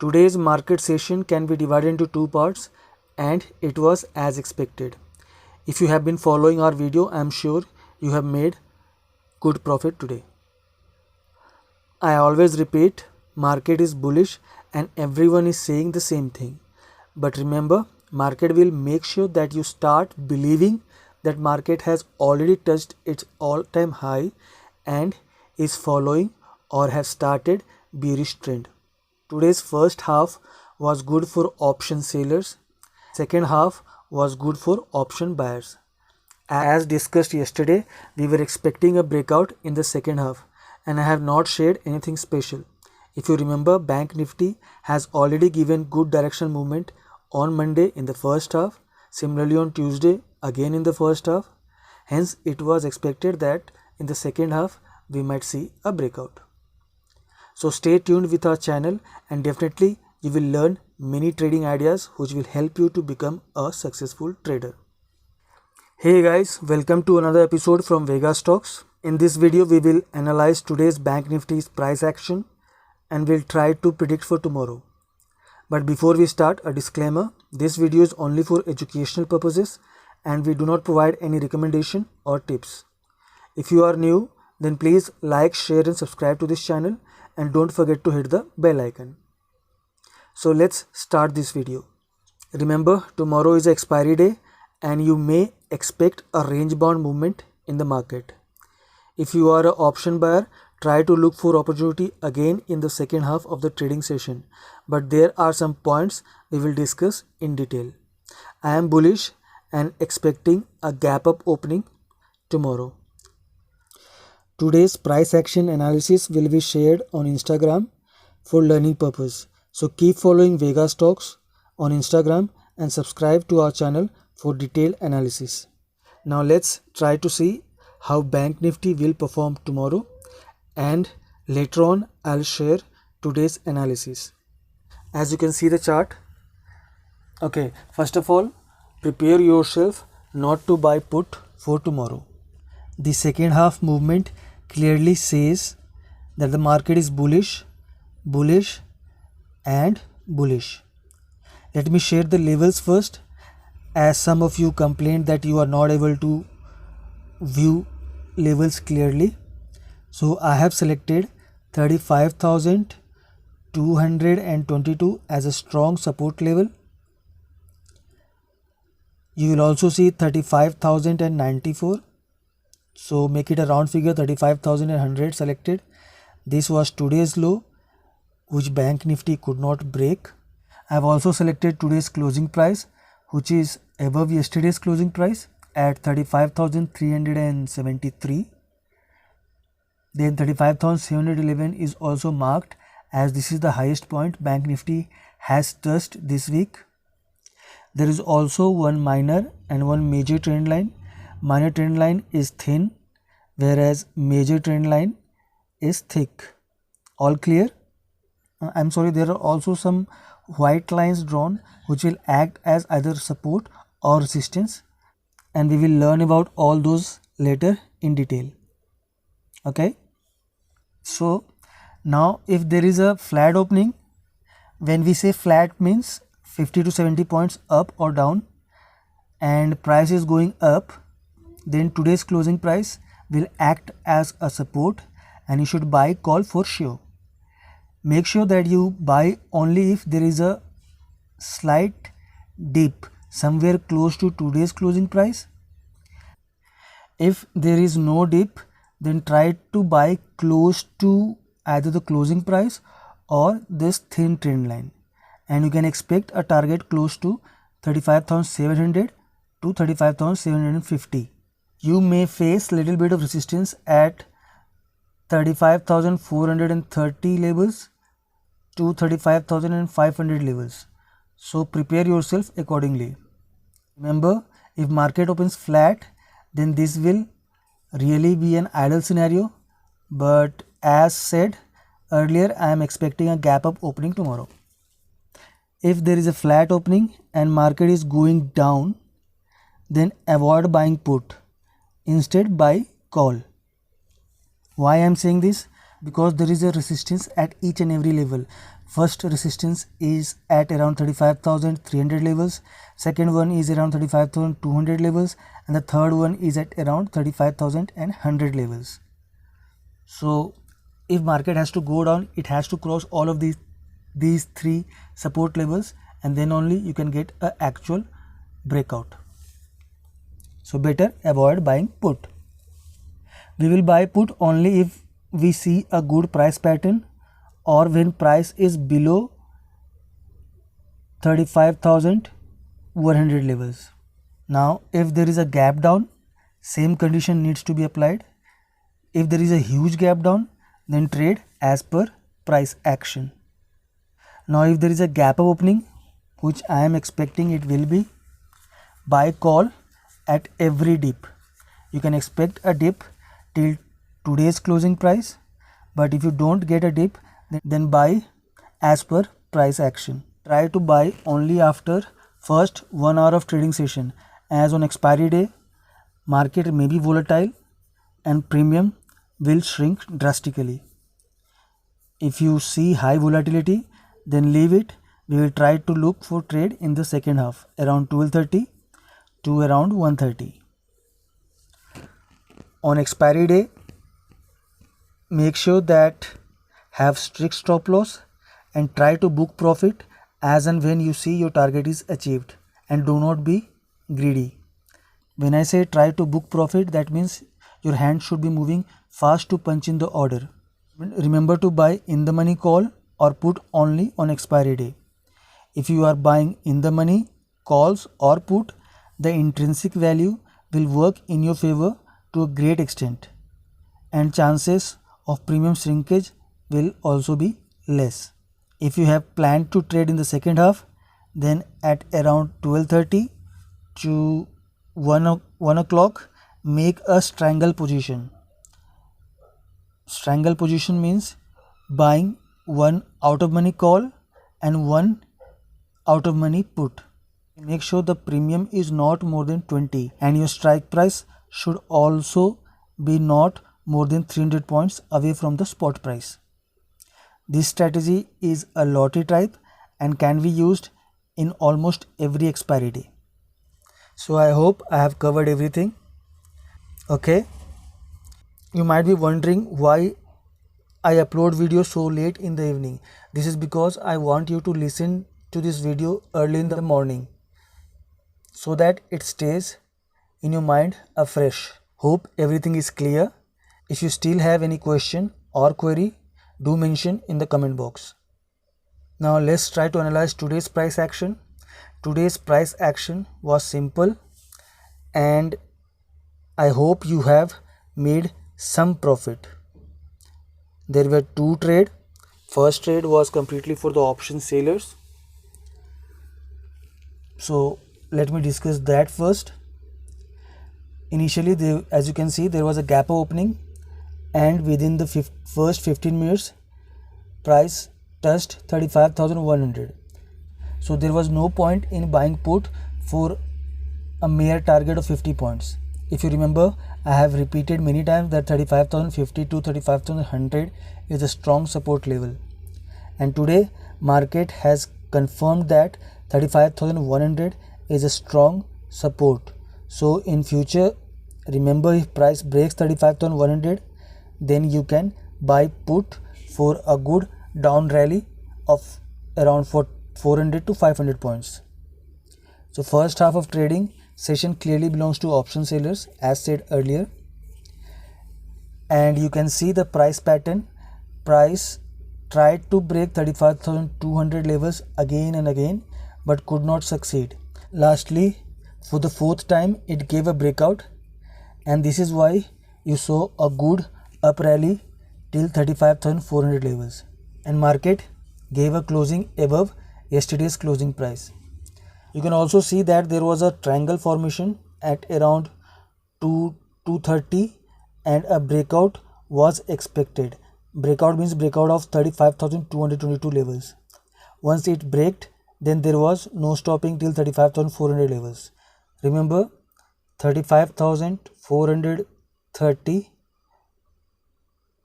Today's market session can be divided into two parts, and it was as expected. If you have been following our video, I am sure you have made good profit today. I always repeat, market is bullish and everyone is saying the same thing. But remember, market will make sure that you start believing that market has already touched its all-time high and is following or has started bearish trend. Today's first half was good for option sellers. Second half was good for option buyers. As discussed yesterday, we were expecting a breakout in the second half, and I have not shared anything special. If you remember, Bank Nifty has already given good directional movement on Monday in the first half, similarly on Tuesday again in the first half. Hence, it was expected that in the second half we might see a breakout. So stay tuned with our channel, and definitely you will learn many trading ideas which will help you to become a successful trader. Hey guys, welcome to another episode from Vega Stocks. In this video we will analyze today's Bank Nifty's price action and will try to predict for tomorrow. But before we start, a disclaimer: this video is only for educational purposes and we do not provide any recommendation or tips. If you are new, then please like, share and subscribe to this channel, and don't forget to hit the bell icon. So let's start this video. Remember, tomorrow is the expiry day and you may expect a range bound movement in the market. If you are an option buyer, try to look for opportunity again in the second half of the trading session, but there are some points we will discuss in detail. I am bullish and expecting a gap up opening tomorrow. Today's price action analysis will be shared on Instagram for learning purpose. So keep following Vega Stocks on Instagram and subscribe to our channel for detailed analysis. Now let's try to see how Bank Nifty will perform tomorrow, and later on I'll share today's analysis. As you can see the chart. Okay, first of all, prepare yourself not to buy put for tomorrow. The second half movement clearly says that the market is bullish, bullish and bullish. Let me share the levels first, as some of you complained that you are not able to view levels clearly. So I have selected 35,222 as a strong support level. You will also see 35,094. So make it a round figure, 35,100 selected. This was today's low, which Bank Nifty could not break. I have also selected today's closing price, which is above yesterday's closing price at 35,373. Then 35,711 is also marked as this is the highest point Bank Nifty has touched this week. There is also one minor and one major trend line. Minor trend line is thin, whereas major trend line is thick. All clear? I'm sorry, there are also some white lines drawn which will act as either support or resistance, and we will learn about all those later in detail. Okay, so now if there is a flat opening, when we say flat means 50 to 70 points up or down, and price is going up, then today's closing price will act as a support and you should buy call for sure. Make sure that you buy only if there is a slight dip somewhere close to today's closing price. If there is no dip, then try to buy close to either the closing price or this thin trend line, and you can expect a target close to 35,700 to 35,750. You may face little bit of resistance at 35,430 levels to 35,500 levels. So prepare yourself accordingly. Remember, if market opens flat, then this will really be an ideal scenario, but as said earlier, I am expecting a gap up opening tomorrow. If there is a flat opening and market is going down, then avoid buying put. Instead buy call. Why I am saying this? Because there is a resistance at each and every level. First resistance is at around 35,300 levels, second one is around 35,200 levels, and the third one is at around 35,100 levels. So if market has to go down, it has to cross all of these three support levels, and then only you can get an actual breakout. So better avoid buying put. We will buy put only if we see a good price pattern or when price is below 35,100 levels. Now if there is a gap down, same condition needs to be applied. If there is a huge gap down, then trade as per price action. Now if there is a gap up opening, which I am expecting it will be, buy call at every dip. You can expect a dip till today's closing price, but if you don't get a dip, then buy as per price action. Try to buy only after first 1 hour of trading session, as on expiry day market may be volatile and premium will shrink drastically. If you see high volatility, then leave it. We will try to look for trade in the second half around 12:30 to around 1:30. On expiry day, make sure that have strict stop loss and try to book profit as and when you see your target is achieved, and do not be greedy. When I say try to book profit, that means your hand should be moving fast to punch in the order. Remember to buy in the money call or put only on expiry day. If you are buying in the money calls or put, the intrinsic value will work in your favor to a great extent, and chances of premium shrinkage will also be less. If you have planned to trade in the second half, then at around 12:30 to 1 o'clock, make a strangle position. Strangle position means buying one out of money call and one out of money put. Make sure the premium is not more than 20, and your strike price should also be not more than 300 points away from the spot price. This strategy is a lottery type and can be used in almost every expiry day. So I hope I have covered everything. Okay. You might be wondering why I upload videos so late in the evening. This is because I want you to listen to this video early in the morning so that it stays in your mind afresh. Hope everything is clear. If you still have any question or query, do mention in the comment box. Now let's try to analyze today's price action. Today's price action was simple, and I hope you have made some profit. There were two trades. First trade was completely for the option sellers. So let me discuss that first. Initially, as you can see, there was a gap opening, and within the first 15 minutes, price touched 35,100. So there was no point in buying put for a mere target of 50 points. If you remember, I have repeated many times that 35,050 to 35,100 is a strong support level, and today market has confirmed that 35,100 is a strong support. So in future, remember, if price breaks 35,100, then you can buy put for a good down rally of around 400 to 500 points. So first half of trading session clearly belongs to option sellers, as said earlier, and you can see the price pattern. Price tried to break 35,200 levels again and again, but could not succeed. Lastly, for the fourth time, it gave a breakout, and this is why you saw a good up rally till 35,400 levels, and market gave a closing above yesterday's closing price. You can also see that there was a triangle formation at around 2:30, and a breakout was expected. Breakout means breakout of 35,222 levels. Once it braked, then there was no stopping till 35,400 levels. Remember, 35,430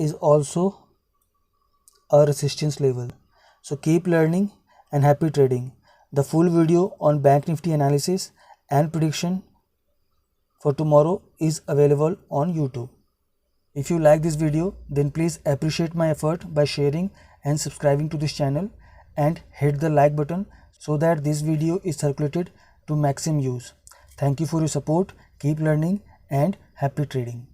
is also a resistance level. So keep learning and happy trading. The full video on Bank Nifty analysis and prediction for tomorrow is available on YouTube. If you like this video, then please appreciate my effort by sharing and subscribing to this channel, and hit the like button so that this video is circulated to maximum use. Thank you for your support. Keep learning and happy trading.